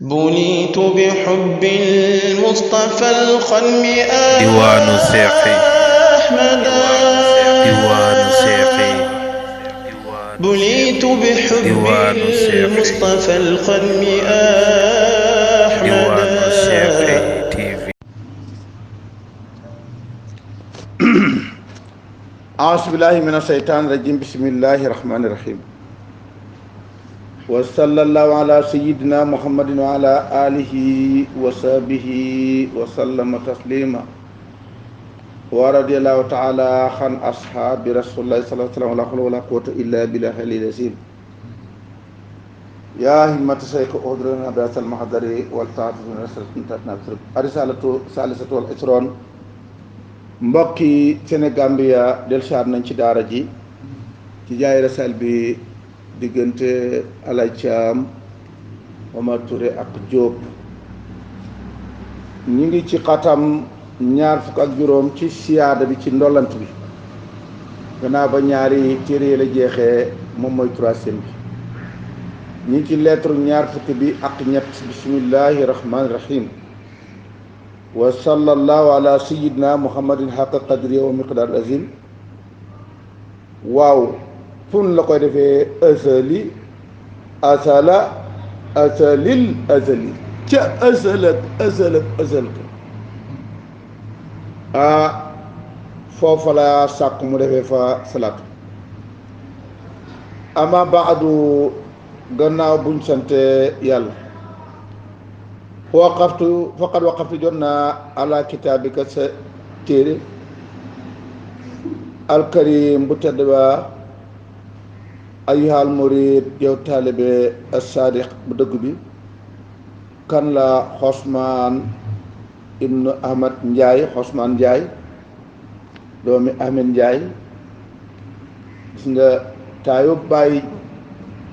بنيت بحب المصطفى الخلم diwaanu seexi أحمدا diwaanu seexi بنيت بحب diwaanu seexi المصطفى الخلم أحمدا diwaanu seexi TV. أعوذ بالله من الشيطان الرجيم بسم الله الرحمن الرحيم وصلى الله على سيدنا محمد وعلى آله وصحبه وسلم تسليما ورضي الله تعالى عن أصحاب رسول الله صلى الله عليه وسلم ولا حول ولا قوة إلا بالله العلي العظيم يا همة الشيخ أدرنا بأس المحضر والتعاطف من الرسالة الثالثة والعشرون mbokki Sénégambia dellusiwaat nañ ci daara ji ci jaay rasal bi diggante Alay Caam Omar Touré ak Jóob ñu ngi ci xatam ñaar fukk ak juróom ci siyaada bi ci ndollant bi gannaaw ba ñaari téere la jeexee moom mooy troisième bi ñu ngi ci lettre ñaar fukk bi ak ñett bismillahi rahmaani rahim wa sallallahu ala sayyidina muhammadin haqqa qadri wa miqdar azim waaw fun la koy defee asali asala asalil asali ca asalak asalak asalka foofa la sàkk mu defee fa salaatu ama baadu gannaaw buñ sante yàlla faqad waqaftu jot naa ala kitaabika sa téere alkarim bu tedd ba ayyuhal murid yow taalibe as-sadiq bu dëgg bi kan la Xosmaan ibnu Ahmad Njaay Xosmaan Njaay doomi Ahmed Njaay gis nga taayu bàyyi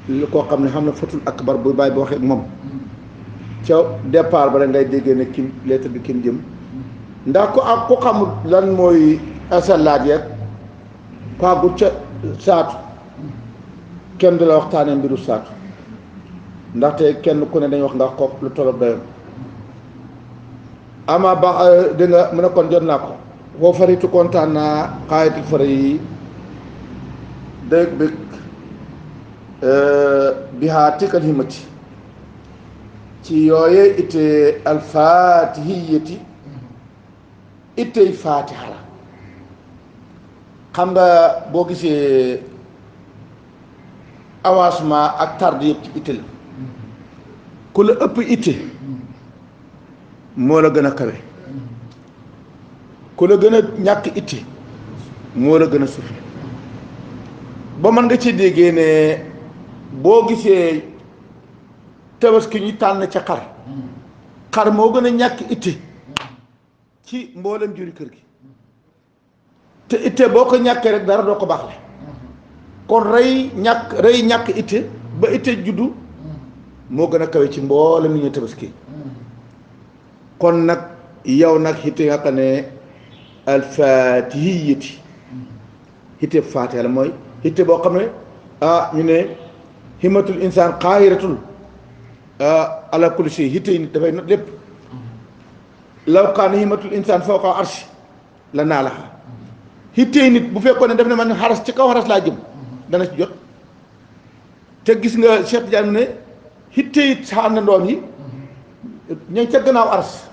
li koo xam ne xam ne fatul akbar bu bàyyi ba waxee moom ca départ ba rek ngay déggee ne kim lettre bi kim jëm ndax ku ak ku xamul lan mooy asalaat yeeg paagu ca saatu kenn du la waxtaanee mbiru saatu ndaxte kenn ku ne dañ wax nga ko lu tolloog dayoon ama ba di nga mu ne kon jot naa ko foo faritu kontaan naa xaayatul fara yi dëgg bëgg bihaa tikkal himati ci yooye itte alfatihiyati ittey fatiha la xam nga boo gisee avancement ak tarde yëpp ci itte la ku la ëpp itte moo la gën a kawe ku la gën a ñàkk itte moo la gën a suufe ba mën nga ci déggee ne boo gisee tabaski ñu tànn ca xar moo gën a ñàkk itte ci mboolem juri kër gi te itte boo ko ñàkkee rek dara doo ko baaxle kon rey ñàkk itte ba itte juddu moo gën a kawe ci mboolem li ñu tabaski kon nag yow nag itte nga xam ne alfatihiyati itte faatiha la mooy itte boo xam ne ñu ne himmatul insaan xaayiratul ala kulli shay hitte yi nit dafay not lépp law kaana himmatul insaan fawqa arshi la naalaha hitte yi nit bu fekkoon ne def ne man xaras ci kaw xaras laa jëm dana ci jot te gis nga Cheikh Tidiane ne hitte yi sa àndandoom yi ña ngi ca gannaaw aras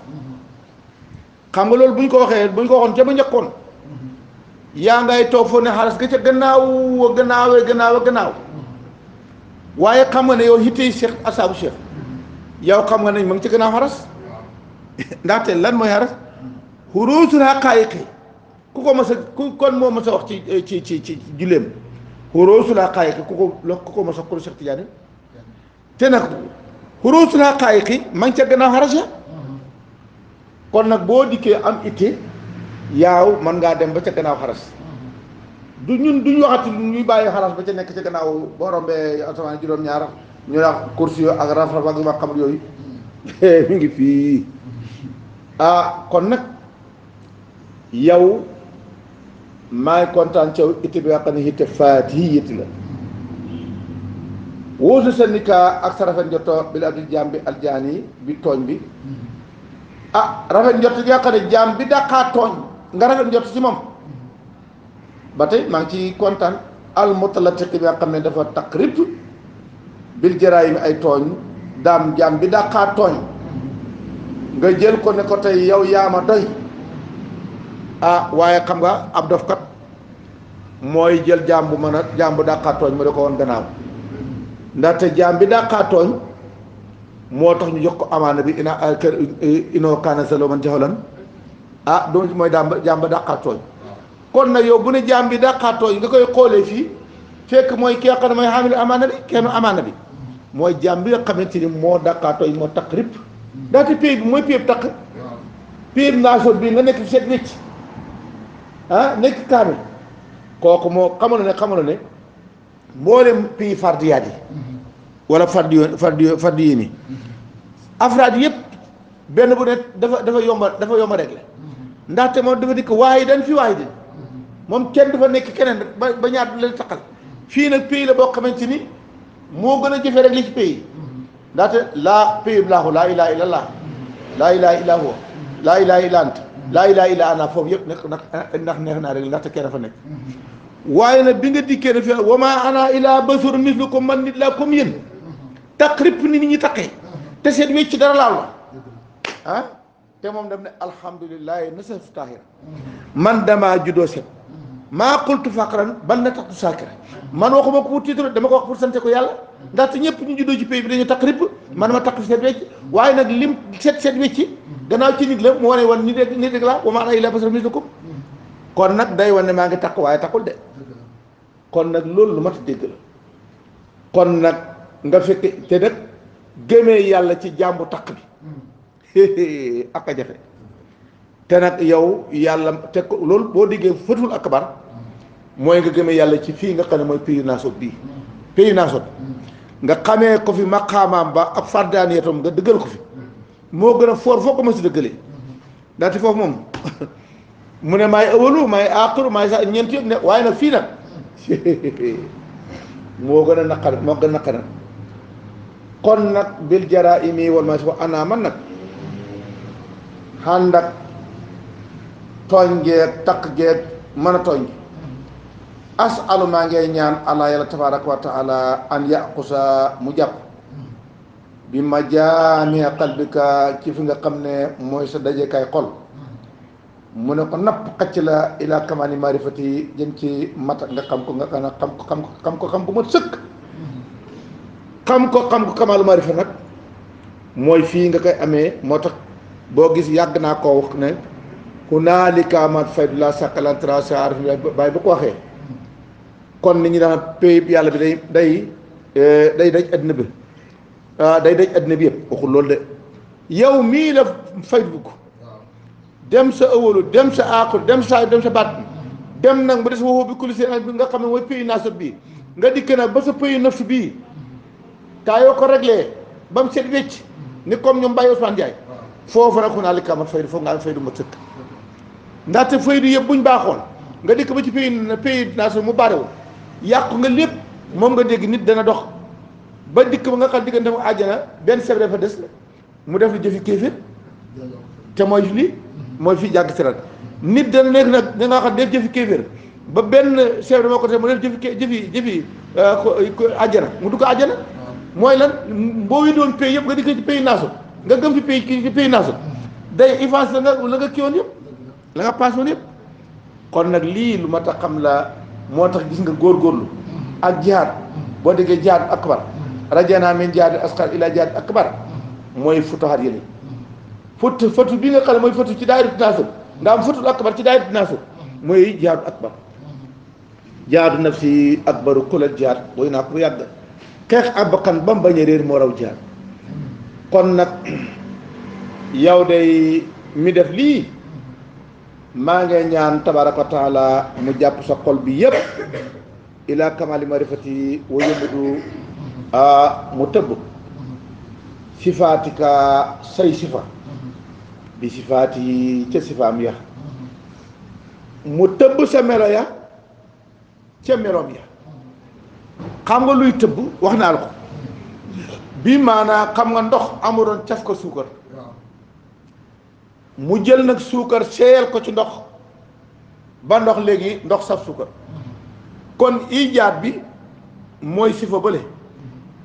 xam nga loolu bu ñu ko waxoon ca ba njëkkoon yaa ngay toog foo ne xaras ga ca gannaaw waaye xam nga ne yow hitte yi Cheikh asaabu Cheikh yow xam nga ne ma ngi ci gannaaw xaras ndaxte lan mooy xaras xuruusul xaqaayiqi ku ko mas a kon moo mas a wax ci julleem xuruusul xaqaayiqi ku ko mas a ko Cheikh Tidiane te nag xuruusul xaqaayiqi ma ngi ca gannaaw xaras ya kon nag boo dikkee am itte yaaw man ngaa dem ba ca gannaaw xaras duñu waxati ñuy bàyyi xaras ba ca nekk ca gannaaw boo rombee asamaan juróom-ñaar ñu wax course yo ak raf-raf ak ma xamul yooyu mi ngi fii kon nag yow maa ngi kontaan ci yow itte bi nga xam ne itte faatihiyati la wóosu sa nikaa ak sa rafet njotto bil abdi jaam bi aljaani bi tooñ bi rafet njott gi nga xam ne jaam bi daqaa tooñ nga rafet njott ci moom ba tey maa ngi ci kontaan al mutalatiq bi nga xam ne dafa taqrib bil jaraayim ay tooñ jaam bi daqaa tooñ nga jël ko ne ko tey yow yaama doy waaye xam nga ab dofkat mooy jël jaam bu daqaa tooñ mu da ko woon gannaaw ndaxte jaam bi daqaa tooñ moo tax ñu jox ko amaana bi inoo kaana zaluuman jahuulan doon mooy jaam ba daqaa tooñ kon nag yow bu ne jaam bi daqaa tooñ nga koy xoolee fii fekk mooy ki nga xam ne mooy xaamilu amaana bi kenn amaana bi mooy jaam bi nga xamante ni moo daqaa tooñ moo taq rip ndaxte pays bi mooy pays bi taq pays bi naasoot bii nga nekk fi seet wécc nekk kaamil kooku moo xamoon ne mboolem pays fardiyaat yi wala fardi yi ni afraad yëpp benn bu ne dafa yomba réglé ndaxte moom dafa dikk waaye dañ fi waaye di moom kenn dafa nekk keneen ba ñaar leen taqal fii nag pays la boo xamante ni moo gën a jëfe réglé ci pays ndaxte pays bi laa ilaha illa allah laa ilaha illa huwa laa ilaha illa ant laa ilaha illa ana foofu yëpp nekk ndax neex naa réglé ndaxte kenn fa nekk waaye nag bi nga dikkee ne fi wa ma ana ila basarun mislukum man nit laa comme yéen taqrib ni nit ñi taqee te seet wecc dara laal la te moom dam ne alhamdulillahi nasaf tahira man damaa juddoo set maa qultu faqran bal na taxtu saakira man waxuma ko pour titre dama ko wax pour sante ko yàlla ndaxte ñëpp ñu juddoo ci pays bi dañu taqrib man ma taq seet wecc waaye nag lim seet wecci gannaaw ci nit la mu wane woon nit rek laa wa ma ana ila basarun mislukum kon nag day wane maa ngi taq waaye taqul de kon nag loolu lu mat a dégg la kon nag nga fekk te nag gëmee yàlla ci jàmbu taq bi ak a jafe te nag yow yàlla te ko loolu boo déggee fatul akbar mooy nga gëmee yàlla ci fii nga xam ne mooy pays naasot bii pays naasot nga xamee ko fi maqaamaam ba ab fardaaniyatam nga dëggal ko fi moo gën a foor foo ko ma si dëggalee ndaxte foofu moom mu ne maay awalu maay aaxiru maay sa ñeent yëpp ne waaye nag fii nag moo gën a naqar kon nag bil jaraa'imi wal maasi wa ana man nag xànd ak tooñ geeg takk geeg mën a tooñ asalu maa ngay ñaan allah yàlla tabaraka wa taala an yaqusa mu jàpp bi ma jaamia qalbika ci fi nga xam ne mooy sa dajekaay xol mu ne ko napp xacc la ila kamaani marifati jëm ci mata nga xam ko nga xam ko mat sëkk xam ko kamaalu marifa nag mooy fii nga koy amee moo tax boo gis yàgg naa koo wax ne ku naalika mat faydu la sakalantra sa arif bàyyi bu ko waxee kon nit ñi daan pays yàlla bi day daj addina bi day daj addina bi yëpp waxul loolu de yow mii la faydu ko dem sa ëwalu dem sa aaqul dem sa baat bi dem nag mu des waxoo bi kulli seen bi nga xam ne mooy pays naasot bii nga dikk nag ba sa pays nafsu bii taa yoo ko réglé ba mu set wecc ni comme ñoom Baye Ousmane Ndiaye foofu nag xunaa li kamat faydu foofu nga am faydu ma sëkk ndaxte faydu yëpp buñ baaxoon nga dikk ba ci pays naasot mu barewul yàqu nga lépp moom nga dégg nit dana dox ba dikk ba nga xam diggante mu àjjana benn sebre fa des mu def lu jëfi kéefir te mooy lii mooy fii jàgg sirat nit dana nekk nag da nga xam def jëfi kéeféer ba benn sebre moo ko te mu def jëfi àjjana mu dugg àjjana mooy lan boo wi doon pays yëpp nga dikk ci pays naasut nga gëm ci pays naasut day avance la nga kiwoon yëpp la nga paas woon yëpp kon nag lii lu ma tax xam la moo tax gis nga góorgóorlu ak jihaad boo déggee jihaad akbar rajana min jihaad asqar ila jihaad akbar mooy futuhaat yële fatu bi nga xam ne mooy fatu ci daayiratu naasut nga am fatul akbar ci daayiratu naasut mooy jihaadu akbar jihaadu nafsi akbaru kulal jihaad booy naa ko bu yàgg xeex ak bakkan ba mu bañ a réer moo raw jihaad kon nag yow day mi def lii maa ngi ñaan tabaraka wa taala mu jàpp sa xol bi yëpp ila kamali marifati wa yëmudu mu tëbb sifaatika say sifa bi sifaati ca sifaam ya mu tëbb sa melo ya ca meloom ya xam nga luy tëbb wax naa la ko bi maanaa xam nga ndox amuloon caf ko suukar mu jël nag suukar seeyal ko ci ndox ba ndox léegi ndox saf suukar kon ijaat bi mooy sifa bële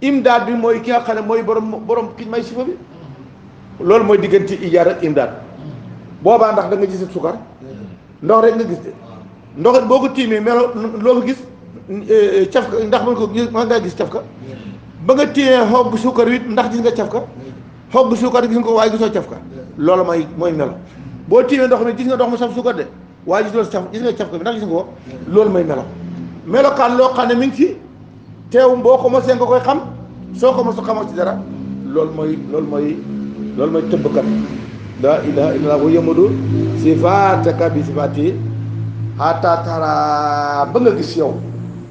imdaad bi mooy ki nga xam ne mooy borom ki may sifa bi loolu mooy diggante ijaat ak imdaad boobaa ndax da nga gis suukar ndox rek nga gis de ndox boo ko tiimee melo loo ko gis caf ka ndax mën ngaa gis caf ka ba nga tiimee xogg suukar wi ndax gis nga caf ka xogg suukar gis nga ko waaye gisoo caf ka loolu mooy melo boo tiimee ndox mi gis nga ndox mu saf suukar de waaye gis nga caf ka bi ndax gis nga ko loolu mooy melo melokaan loo xam ne mi ngi ci teew boo ko mosee nga koy xam soo ko mosu xamoo ci dara loolu mooy tëbbkat la ilaha illallah wa yamadu sifaataka bi sifaati hatta tara ba nga gis yow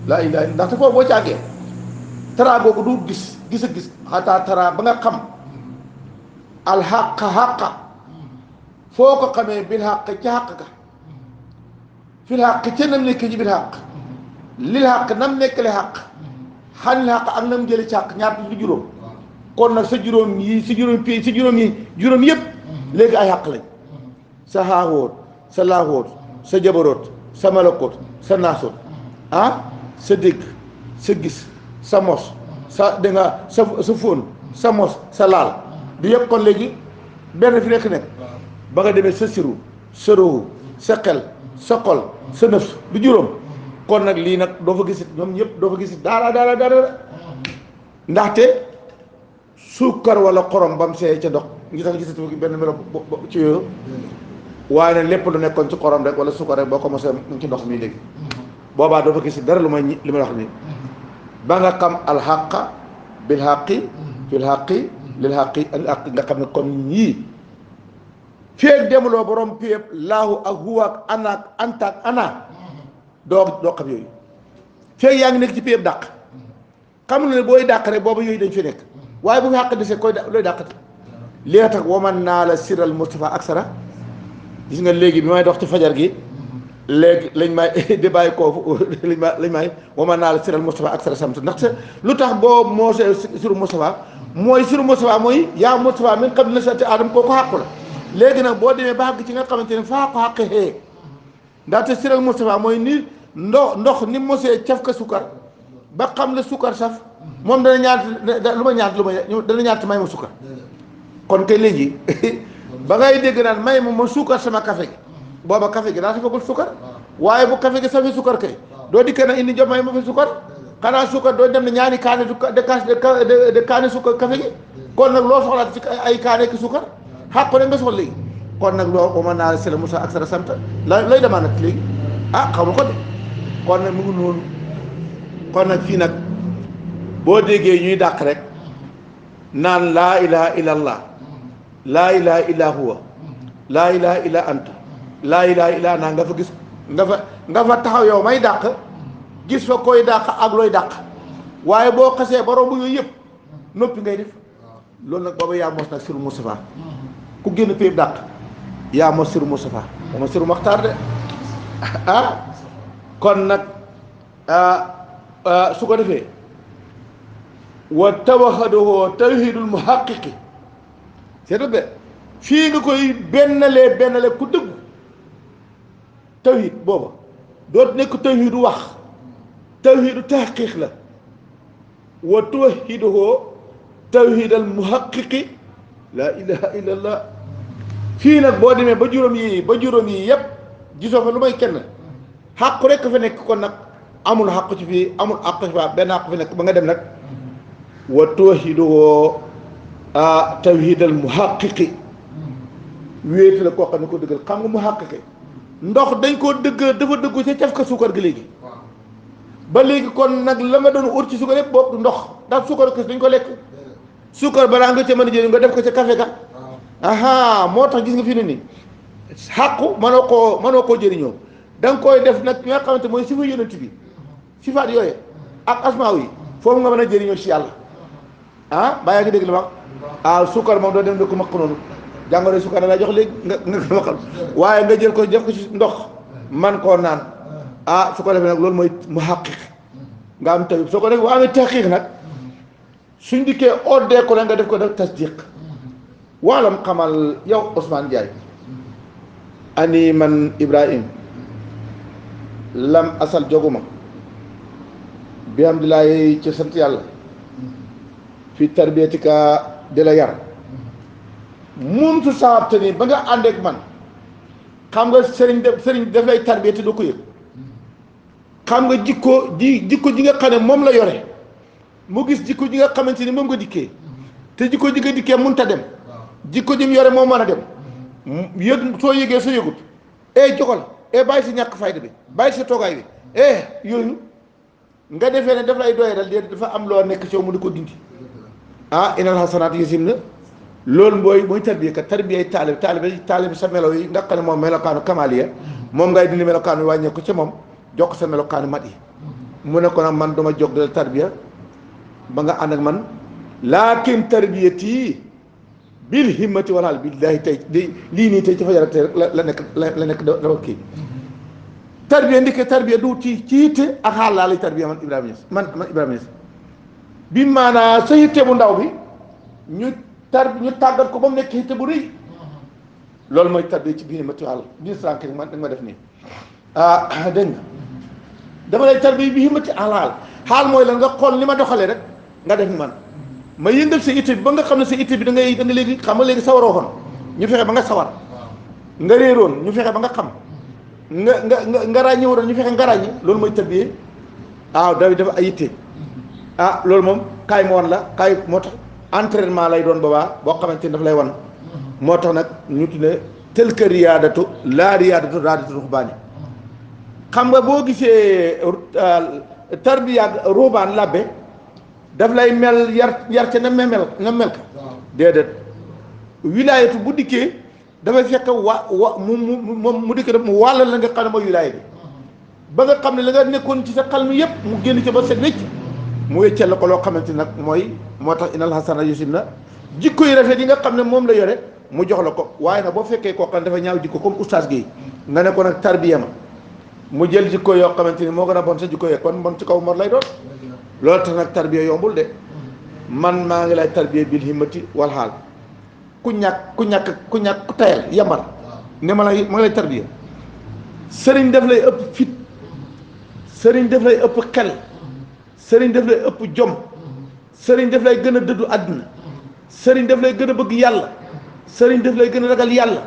la ilaha ndaxte foofu boo ci àggee tara googu du gis a gis hatta tara ba nga xam alxaqa foo ko xamee bil xaq ca xaq ga fil xaq ca nam nekk ci bil xaq lil xaq nam nekk le xaq xanil xaq ak nam jëli ci xaq ñaar du juróom kon nag sa juróom yi juróom yëpp léegi ay xaq lañ sa xaaxóot sa laaxóot sa jabaroot sa malakoot sa naasoot sa dégg sa gis sa mos sa danga sa fóon sa mos sa laal du yëpp kon léegi benn fi nekk ba nga demee sa siru sa rohu sa xel sa xol sa nëfs du juróom kon nag lii nag doo fa gisit ñoom ñëpp doo fa gisit dara ndaxte suukar wala xorom ba mu seey ca ndox ngi tax gisat benn melo ci yooyu waaye nag lépp lu nekkoon ci xorom rek wala suukar rek boo ko mosee ci ndox mi léegi boobaa doo fa gisit dara lu may li may wax nii ba nga xam alxaqa bil xaqi fil xaqi lil xaqi al xaq nga xam ne kon yii feeg demuloo borom péeb laahu ak huwa ak ana ak anta ak ana doo xam yooyu feeg yaa ngi nekk ci péeb dàq xam ne booy dàq rek booba yooyu dañ fi nekk waaye bu fi xàq desee koy looy dàqati li tax waman naa la siral Moustapha ak sara gis nga léegi bi may dox ci fajar gi léegi lañ may di bàyyi koofu lañ may waman naa la siral Moustapha ak sara samt ndax lu tax boo moo see siru Moustapha mooy yaa Moustapha mi nga xam ne sa te aadama kooku xàqu la léegi nag boo demee ba xàgg ci nga xamante ne faa ko xàq xee ndaxte siral Moustapha mooy ni ndox ni mosee caf ka sukkar ba xam la sukkar saf moom dana ñaat may ma sukkar kon kay léegi ba ngay dégg naan may ma sukkar sama café gi booba café gi daa safagul sukkar waaye bu café gi safee sukkar kay doo dikkee na indi jox may ma fi sukkar xanaa sukkar doo dem ne ñaani kaane de kaane sukkar café gi kon nag loo soxlaat ci ay kaane ki sukkar xàq ko ne nga soxla léegi kon nag loo ko mën naa la sela Moussa ak sara sant lay demaa nag léegi xamul ko de kon nag mu ngi noonu kon nag fii nag boo déggee ñuy dàq rek naan laa ilaha illa allah laa ilaha illa huwa laa ilaha illa anta laa ilaha illa ana nga fa gis nga fa taxaw yow may dàq gis fa koy dàq ak looy dàq waaye boo xasee ba romb yooyu yëpp noppi ngay def loolu nag booba yaa mos nag siru Moustapha ku génn péeb dàq yaa mos siru Moustapha dama siru Maxtaar de kon nag su ko defee wa tawaxadoo tawhidul muhaqiqi c'est de fii nga koy bennalee ku dëggu tawhid booba doot nekk tawhidu wax tawhidu tahqiq la wa tuwahidoo tawhidal muhaqiqi la ilaha illa allah fii nag boo demee ba juróom yi yépp gisoo fa lu may kenn xàqu rekk fa nekk kon nag amul xàqu ci fii amul xàqu ci faa benn xàqu fi nekk ba nga dem nag wa tuwahidoo tawhidal muhaqiqi wéeti la koo xam ne ko dëggal xam nga muhaqiqi ndox dañ koo dëgg dafa dëggu ca caf ka suukar gi léegi ba léegi kon nag la nga doon ut ci suukar yëpp boobu ndox ndax suukar kës dañ ko lekk suukar balaa nga ca mën a jëriñ nga def ko ca café ga moo tax gis nga fi ne nii xàqu mënoo koo jëriñoo da nga koy def nag nga xamante mooy sifa yonent bi sifaat yooyu ak asmaaw yi foofu nga mën a jëriñoo ci yàlla bàyyi ngi dégg li wax suukar moom doo dem ko maq noonu jàngoro suukar da lay jox léegi nga maqal waaye nga jël ko def ko ci ndox man koo naan su ko defee nag loolu mooy mu xaqiq nga am tawhid soo ko defee boo amee taqiq nag suñ dikkee oddee ko la nga def ko def tasdiq waalam xamal yow Ousmane Ndiaye ani man Ibrahim lam asal joguma bi alhamdulilah ci sant yàlla fi tarbiyatika di la yar muntu saabte ni ba nga àndeek man xam nga sëriñ daf lay tarbiyati doo ko yëg xam nga jikko ji nga xam ne moom la yore mu gis jikko ji nga xamante ni moom nga dikkee te jikko ji nga dikkee mënut a dem jikko ji mu yore moo mën a dem yëg soo yëgee soo yëgut jogal bàyyi si ñàkk fayda bi bàyyi si toogaay bi yooyu nga defee ne daf lay doye dal déet dafa am loo nekk ci mu di ko dindi inal hasanaat yusim na loolu mooy tarbiya kat tarbiyay taalibe sa melo yi nga xam ne moom melokaanu kamaliya moom ngay dindi melokaanu yi wàññeeku ci moom jox ko sa melokaanu mat yi mu ne ko nag man duma jóg dal tarbiya ba nga ànd ak man laakin tarbiyati bil himmati wal hal billahi tey lii nii tey ci fa yara tey la nekk dafa kii tarbiya ndike tarbiya du ci yitte ak xaal laa lay tarbiya man Ibrahima Niass bi maanaa sa yitte bu ndaw bi ñu tàggat ko ba mu nekk yitte bu rëy loolu mooy tarbiya ci biir himmati wal hal biir sànq man da nga ma def nii dégg nga dama lay tarbiya bi himmati al hal xaal mooy lan nga xool ni ma doxalee rek nga def ni man ma yëngal sa itte bi ba nga xam ne sa itte bi da nga léegi xam nga léegi sawaroo xoon ñu fexe ba nga sawar nga réeroon ñu fexe ba nga xam nga ràññi waroon ñu fexe nga ràññi loolu mooy tarbiyee daw dafa ay itte loolu moom kaay ma wan la kaay moo tax entraînement lay doon boobaa boo xamante ni daf lay wan moo tax nag ñu tuddee tel que riyaadatu laa riyaadatu raadatu ruxbaani xam nga boo gisee tarbiya ruxbaan labbe daf lay mel yar ca na mel ka déedéet wilaayatu bu dikkee dafay fekk mu dikkee daf mu wàllal la nga xam ne mooy wilaaya bi ba nga xam ne la nga nekkoon ci sa xel mi yëpp mu génn ci ba set wécc mu wéccel la ko loo xamante nag mooy moo tax inal hasana yusim na jikko yi rafet yi nga xam ne moom la yore mu jox la ko waaye nag boo fekkee koo xam ne dafa ñaaw jikko comme oustaz Guèye nga ne ko nag tarbiya ma mu jël jikko yoo xamante ni moo gën a bon sa jikko yee kon bon ci kaw mor lay doon loolu tax nag tarbiya yombul de man maa ngi lay tarbiya bil himmati wal xaal ku ñàkk ku tayal yambar ne ma lay tarbiya sëriñ daf lay ëpp fit sëriñ daf lay ëpp xel sëriñ daf lay ëpp jom sëriñ daf lay gën a dëddu àdduna sëriñ daf lay gën a bëgg yàlla sëriñ daf lay gën a ragal yàlla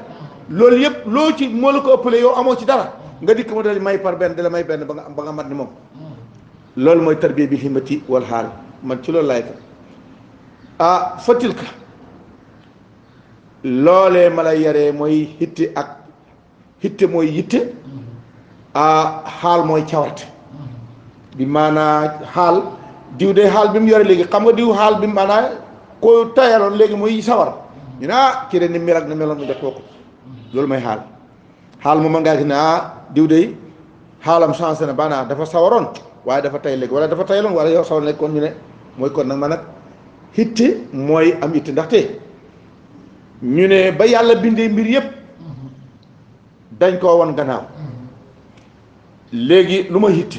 loolu yëpp loo ci moo la ko ëppale yow amoo ci dara nga dikk ma dal may par benn dala may benn ba nga mat ni moom loolu mooy tarbiya bi himmati wal xaal man ci loolu laay ka fatil ka loolee ma lay yaree mooy hitte mooy yitte xaal mooy cawarte bi maanaa xaal diw de xaal bi mu yore léegi xam nga diw xaal bi maanaa ko tayaloon léegi mooy sawar ñu ne kii de ni mel ak na meloon mu def kooku loolu mooy xaal moom ma ngaa gis ne diw de xaalam changé na baanaa dafa sawaroon waaye dafa tay léegi wala dafa tayaloon wala yow sawar nekkoon ñu ne mooy kon nag man nag hitte mooy am hitte ndaxte ñu ne ba yàlla bindee mbir yëpp dañ koo wan gannaaw léegi lu ma hitte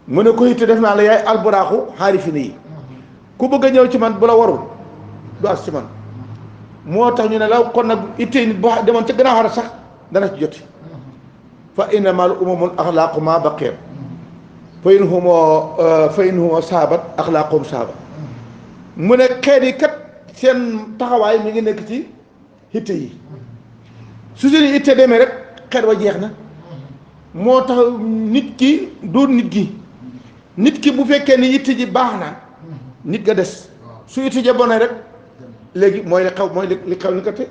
mu ne ko hitte def naa la yaay alburaaxu xaarifine yi ku bëgg a ñëw ci man bu la warul du as ci man moo tax ñu ne la kon nag ittee nit boo demoon ca gannaaw xara sax dana ci joti fa innamal umamun axlaaqu ma baqeer fa in humo saabat axlaaqum saabat mu ne xeet yi kat seen taxawaay mi ngi nekk ci hitte yi su seen hitte demee rek xeet wa jeex na moo tax nit ki du nit ki bu fekkee ni hitte ji baax na nit nga des su hitte ja bonee rek léegi mooy li xew li xew ni ko te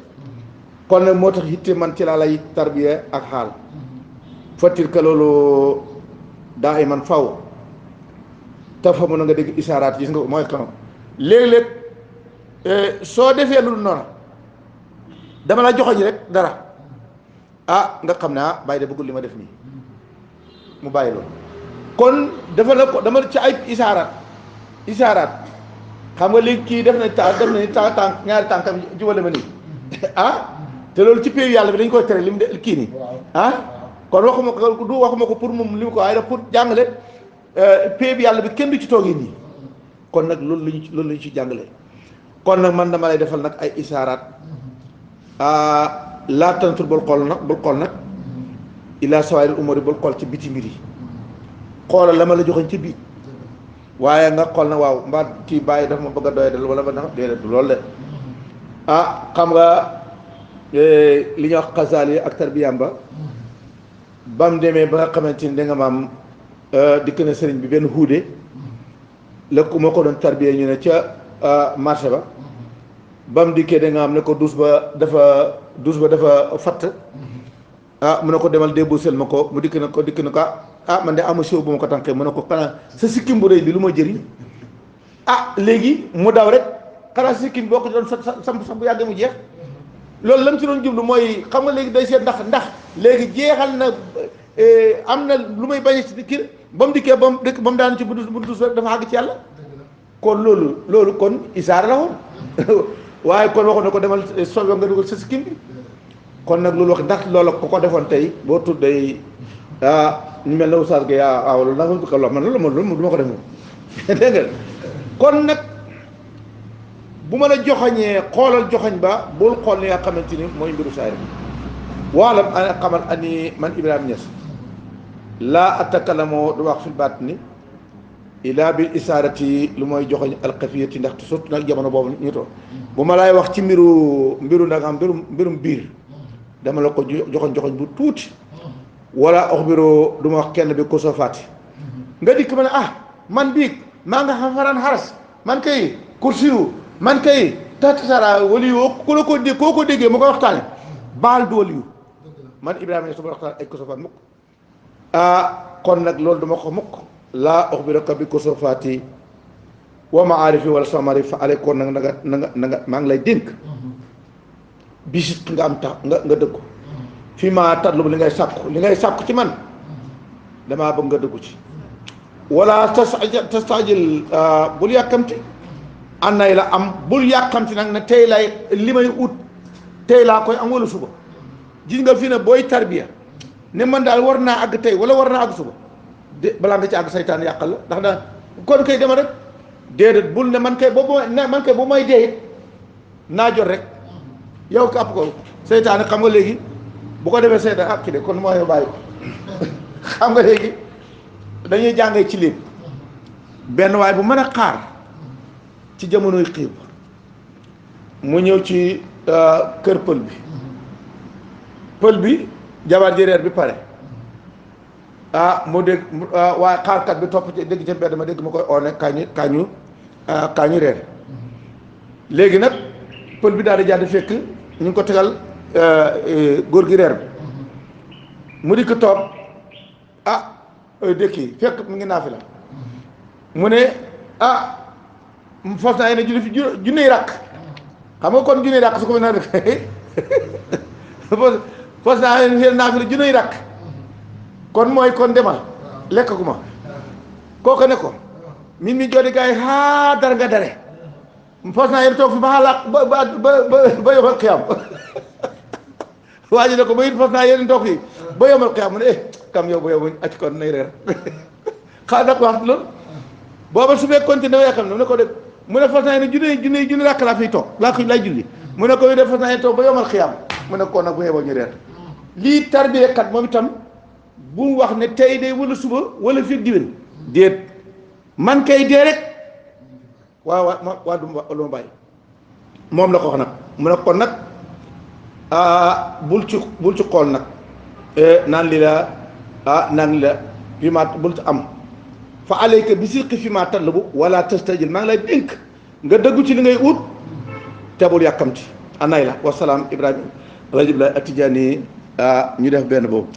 kon nag moo tax hitte man ci laa lay tarbiya ak xaal fattil ka loolu daa iman faw tafa mun na nga dégg isaaraat gis nga mooy kanam léeg-léeg soo defee lu noonu dama la joxoñ rek dara nga xam ne bàyyi de bëggul li ma def nii mu bàyyi loolu kon dafa la ko dama ci ay isaaraat xam nga léegi kii def na tànk ñaari tànkam jubale ma nii te loolu ci péew yàlla bi dañ koy tere li mu de kii nii kon waxuma ko pour moom li mu ko waaye daf pour jàngale péew yàlla bi kenn du ci toogee nii kon nag loolu lañu ci jàngale. kon nag man dama lay defal nag ay isaaraat laa tantur bul xool nag ila sawaaril umuri bul xool ci biti mbir yi xoolal la ma la joxoñ ci biit waaye nga xool na waaw mbaa kii bàyyi dafa ma bëgg a doy dal wala ba na déedéet du loolu de xam nga li ñuy wax xasaali ak tarbiyam ba mu demee ba nga xamante ni da nga maam dikk na sëriñ bi benn xuude la ku ma ko doon tarbiya ñu ne ca marché ba mu dikkee da nga am ne ko duus ba dafa fatt mu ne ko demal débousel ma ko mu dikk na ko man de ama siw bu ma ko tànkee mu ne ko xanaa sa sikkim bu rëy bi lu ma jëriñ léegi mu daw rek xanaa sikkim boo ko doon samp sax bu yàggee mu jeex loolu lam ci doon jublu mooy xam nga léegi day seet ndax léegi jeexal na am na lu may bañ ci kii ba mu dikkee ba mu daan ci bu dus rek dafa àgg ci yàlla kon loolu kon isaar la woon waaye kon waxoon na ko demal sobe nga dugal sa sikkim bi kon nag loolu wax ndax loola ko defoon tey boo tuddee ñu mel ne Oustaz Gueye loolu nag ko man loolu du ma ko def moom dégg nga kon nag bu ma la joxoñee xoolal joxoñ ba bul xool li nga xamante ni mooy mbiru saayir waalam ana xamal ani man Ibrahima Niass laa atakalamoo du wax fil baatini ilaa bil isaarati lu mooy joxoñ alxafiyati ndax surtout nag jamono boobu ñu toog bu ma laay wax ci mbiru nag am mbirum biir dama la ko joxoñ bu tuuti wala oxbiro du ma wax kenn bi ko soo fàtti nga dikk ma ne man biig maa nga xam faraan xaras man kay kursiyu man kay tatasara wali yoo ku la koo ko déggee ma koy waxtaane baal du waliyu man Ibrahima ne su ma waxtaan ay ko soo faat mukk kon nag loolu duma ko mukk laa oxbiraka bi ko soo fàtti wa maarifi wala samari fa ale kon nag na nga maa ngi lay dénk bisit nga am tax nga dëggu fii maa tatlu li ngay sàkku ci man damaa bëgg nga dëggu ci wala tastajil bul yàkkamti annay la am bul yàkkamti nag ne tey lay li may ut tey laa koy am wala suba gis nga fii ne booy tarbiya ne man daal war naa àgg tey wala war naa àgg suba de balaa nga ci àgg saytaan yàqal la ndax da kon kay dema rek déedéet bul ne man kay bu may dee it naa jot rek yow kàpp ko saytaan xam nga léegi bu ko defee saytaan ki de kon mooy bàyyi ko xam nga léegi dañuy jàngee ci léegi benn waay bu mën a xaar ci jamonoy xiib mu ñëw ci kër pël bi jabar ji reer bi pare mu dégg waaye xaarkat bi topp ci dégg ca mbedd ma dégg ma koy oone kaañu reer léegi nag pël bi daal di jàdd fekk ñu ngi ko tegal góor gi reer bi mu di ko toog dëkki fekk mu ngi naafi la mu ne fas naa yéene julli fi junney rakk xam nga kon junney rakk su ko mën naa def fas naa yéene naafi la junney rakk kon mooy kon demal lekk gu ma kooku ne ko min mi joodi gars yi dara nga dare fas naa yéene toog fi ba xalaat ba yomal xiyam waa ji ne ko ba it fas naa yéene toog fii ba yomal xiyam mu ne kam yow ba yow acc kon nay reer xaa dak wax loolu booba su fekkoon ci dama yaakaar ne mu ne ko def mu ne fas naa yéene junni rakk laa fiy toog lay julli mu ne ko yu def fas naa yéene toog ba yomal xiyam mu ne ko nag bu yeboo ñu reer lii tarbiyekat moom itam bu mu wax ne tey de wala suba wala fii diwén déet man kay dee rek waa du ma bàyyi moom la ko wax nag mu ne kon nag bul ci xool nag naan li la fi ma bul ci am fa alayka bi siqi fi ma talabu wala tastajil maa ngi lay dénk nga dëggu ci li ngay ut te bul yàkkamti anay la wasalaam Ibrahima Alaaji Ibrahima Atijaani ñu def benn boobu